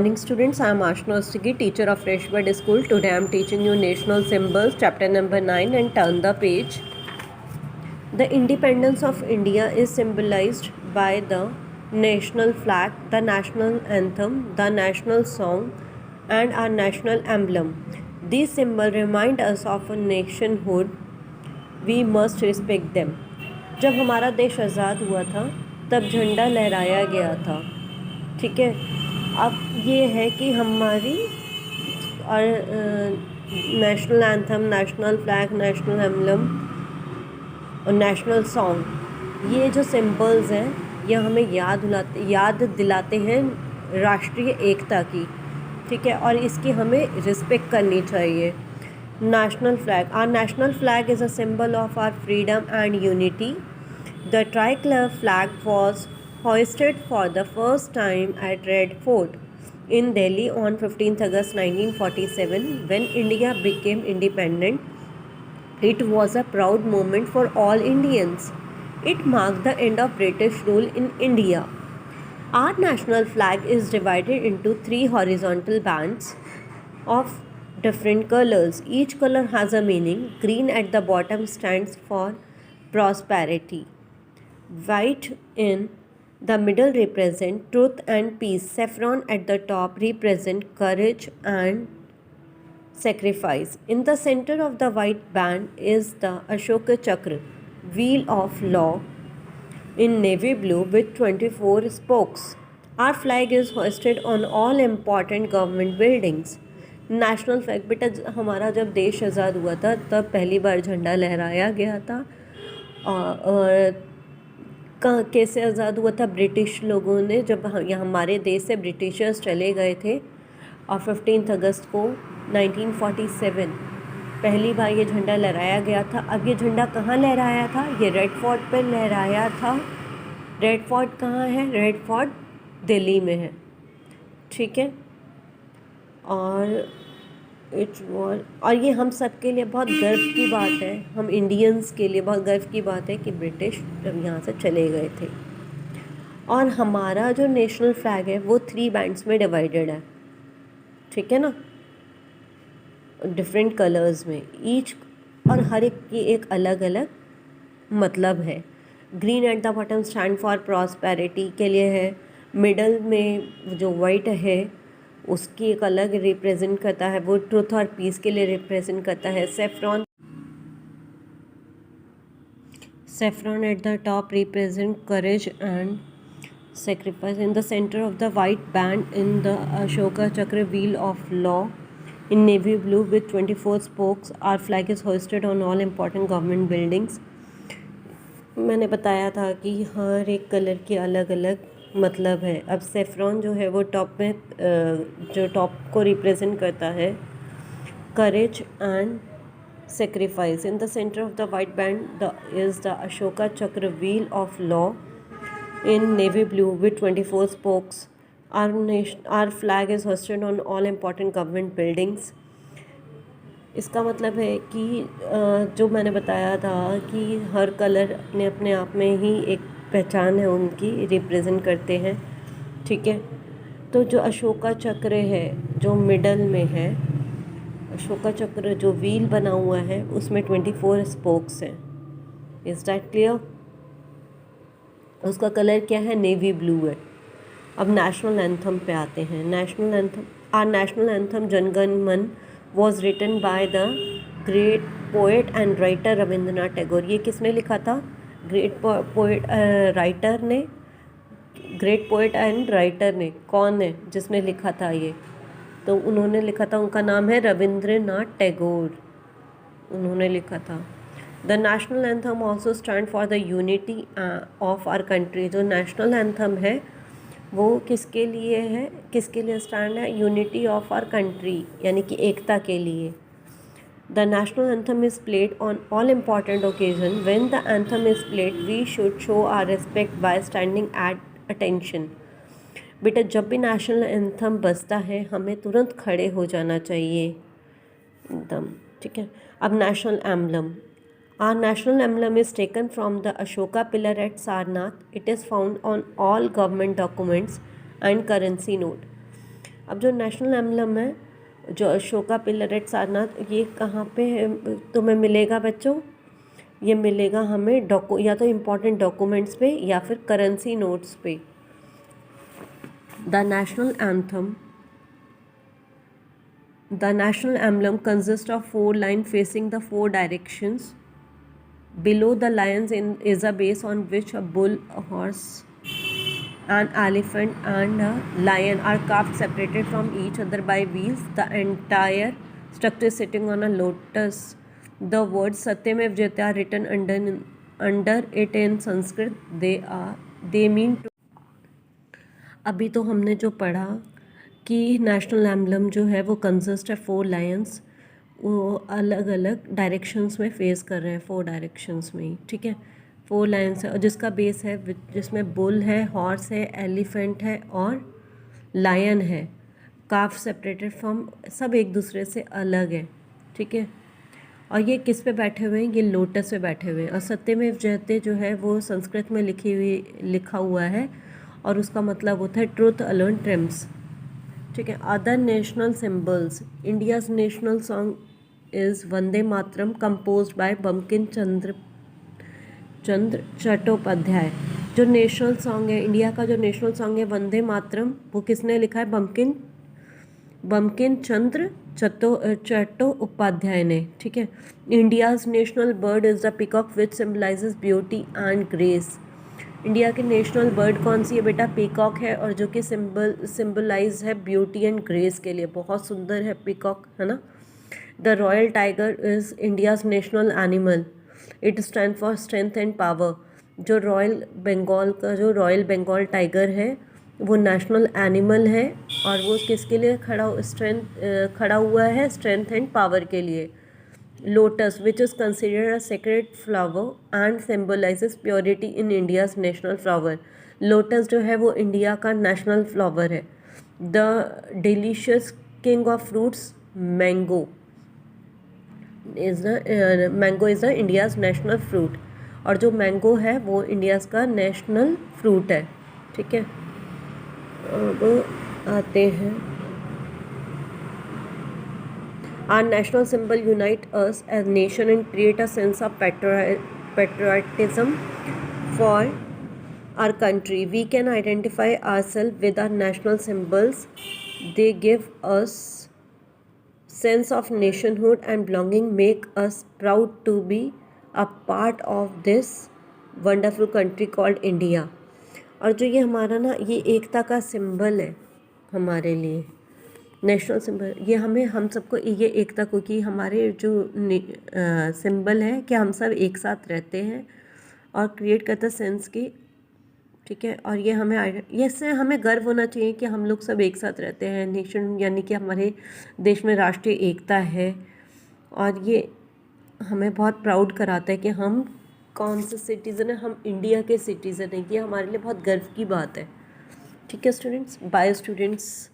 morning, students. I am Ashna Ostigi, teacher of Freshbird School. Today I am teaching you national symbols, chapter number 9, and turn the page. The independence of India is symbolized by the national flag, the national anthem, the national song, and our national emblem. These symbols remind us of a nationhood. We must respect them. जब हमारा देश आज़ाद हुआ था तब झंडा लहराया गया था, ठीक है। अब ये है कि हमारी और national anthem, national flag, national emblem और नेशनल सॉन्ग, ये जो सिंबल्स हैं ये हमें याद दिलाते हैं राष्ट्रीय एकता की, ठीक है। और इसकी हमें रिस्पेक्ट करनी चाहिए। National flag. Our national flag is a symbol of our freedom and unity. The tricolor flag was hoisted for the first time at Red Fort in Delhi on 15th August 1947 when India became independent. It was a proud moment for all Indians. It marked the end of British rule in India. Our national flag is divided into three horizontal bands of different colors. Each color has a meaning. Green at the bottom stands for prosperity. White in the middle represent truth and peace. Saffron at the top represent courage and sacrifice. In the center of the white band is the Ashoka Chakra, wheel of law, in navy blue with 24 spokes. Our flag is hoisted on all important government buildings. National flag, बेटा हमारा जब देश आज़ाद हुआ था तब पहली बार झंडा लहराया गया था। और कैसे आज़ाद हुआ था? ब्रिटिश लोगों ने, जब हमारे देश से ब्रिटिशर्स चले गए थे, और 15 अगस्त को 1947 पहली बार ये झंडा लहराया गया था। अब ये झंडा कहाँ लहराया था? ये रेड फोर्ट पर लहराया था। रेड फोर्ट कहाँ है? रेड फोर्ट दिल्ली में है, ठीक है। और ये हम सब के लिए बहुत गर्व की बात है, हम इंडियंस के लिए बहुत गर्व की बात है कि ब्रिटिश जब यहाँ से चले गए थे। और हमारा जो नेशनल फ्लैग है वो 3 बैंड्स में डिवाइडेड है, ठीक है ना, डिफरेंट कलर्स में ईच, और हर एक की एक अलग अलग मतलब है। Green at the bottom stand for prosperity के लिए है। मिडल में जो वाइट है उसकी एक अलग रिप्रेजेंट करता है, वो ट्रुथ और पीस के लिए रिप्रेजेंट करता है। Saffron at the top represent courage and sacrifice. In the centre of the white band in the Ashoka chakra, wheel of law, in navy blue with 24 spokes. Our flag is hosted on all important government buildings. मैंने बताया था कि हर एक colour की अलग अलग मतलब है। अब सेफ्रॉन जो है वो टॉप में, जो टॉप को रिप्रेजेंट करता है courage and sacrifice. In the centre of the white band is the Ashoka chakra, wheel of law, in navy blue with 24 spokes. Our flag is hosted on all important government buildings. इसका मतलब है कि जो मैंने बताया था कि हर कलर अपने आप में ही एक पहचान है, उनकी रिप्रेजेंट करते हैं, ठीक है। तो जो अशोका चक्र है जो मिडल में है, अशोका चक्र जो व्हील बना हुआ है उसमें 24 स्पोक्स हैं। Is that clear? उसका कलर क्या है? नेवी ब्लू है। अब नेशनल एंथम पे आते हैं। National anthem, our national anthem Jana Gana Mana was written by the great poet and writer Rabindranath Tagore. ये किसने लिखा था? ग्रेट पोएट एंड राइटर ने कौन है जिसने लिखा था ये? तो उन्होंने लिखा था, उनका नाम है रविंद्रनाथ टैगोर, उन्होंने लिखा था। The national anthem also stand for the unity of our country. जो नेशनल एंथम है वो किसके लिए है? किसके लिए स्टैंड है? यूनिटी ऑफ आवर कंट्री, यानी कि एकता के लिए। The national anthem is played on all important occasions. When the anthem is played, we should show our respect by standing at attention. बेटा जब भी नेशनल एंथम बजता है हमें तुरंत खड़े हो जाना चाहिए एकदम, ठीक है। अब national emblem, our national emblem is taken from the Ashoka pillar at Sarnath. It is found on all government documents and currency note. अब जो नेशनल एम्बलम है, जो अशोका पिलरेट सारनाथ, ये कहाँ पे तुम्हें मिलेगा बच्चों? ये मिलेगा हमें या तो इम्पोर्टेंट डॉक्यूमेंट्स पे या फिर करेंसी नोट्स पे। The national emblem consists of 4 lines facing the 4 directions. Below the lions is a base on which a bull, a horse, an elephant and a lion are carved separated from each other by wheels. The entire structure is sitting on a lotus. The words Satyamev Jayate are written under it in Sanskrit. They mean to. अभी तो हमने जो पढ़ा कि national emblem जो है वो consist है 4 लायंस, वो अलग अलग डायरेक्शंस में फेस कर रहे हैं, 4 डायरेक्शंस में ही, ठीक है। 4 लायंस है और जिसका बेस है, जिसमें बुल है, हॉर्स है, एलिफेंट है और लायन है। काफ सेपरेटेड फ्रॉम, सब एक दूसरे से अलग है, ठीक है। और ये किस पे बैठे हुए हैं? ये लोटस पे बैठे हुए हैं। और सत्यमेव जयते जो है वो संस्कृत में लिखा हुआ है और उसका मतलब होता है ट्रुथ अलोन ट्रिम्स, ठीक है। Other national symbols, India's national song is Vande Mataram, composed by Bankim Chandra Chattopadhyay. जो नेशनल सॉन्ग है, इंडिया का जो नेशनल सॉन्ग है वंदे मातरम, वो किसने लिखा है? बंकिम चंद्र चट्टोपाध्याय ने, ठीक है। India's national bird is the peacock which symbolises beauty and grace. India की नेशनल बर्ड कौन सी है बेटा? पीकॉक है, और जो कि सिंबलाइज है ब्यूटी एंड ग्रेस के लिए, बहुत सुंदर है पीकॉक, है ना। The royal tiger is India's national animal, it stand for strength and power. जो रॉयल बंगाल टाइगर है वो नेशनल एनिमल है और वो किसके लिए खड़ा हुआ है? स्ट्रेंथ एंड पावर के लिए। Lotus which is considered a sacred flower and symbolises purity in India's national flower. Lotus जो है वो इंडिया का नेशनल फ्लावर है। The delicious king of fruits, mango is the India's national fruit. और जो mango है वो इंडियाज़ का नेशनल फ्रूट है, ठीक है। अब आते हैं, our national symbol unite us as nation and create a sense of patriotism for our country. We can identify ourselves with our national symbols. They give us sense of nationhood and belonging, make us proud to be a part of this wonderful country called India. और जो ये हमारा ना, ये एकता का symbol है हमारे लिए, नेशनल सिंबल। ये हम सबको ये एकता को, कि हमारे जो सिंबल है कि हम सब एक साथ रहते हैं और क्रिएट करता सेंस की, ठीक है। और ये इससे हमें गर्व होना चाहिए कि हम लोग सब एक साथ रहते हैं। नेशन यानी कि हमारे देश में राष्ट्रीय एकता है और ये हमें बहुत प्राउड कराता है कि हम कौन से सिटीज़न है, हम इंडिया के सिटीज़न हैं। ये हमारे लिए बहुत गर्व की बात है, ठीक है स्टूडेंट्स। Bye students.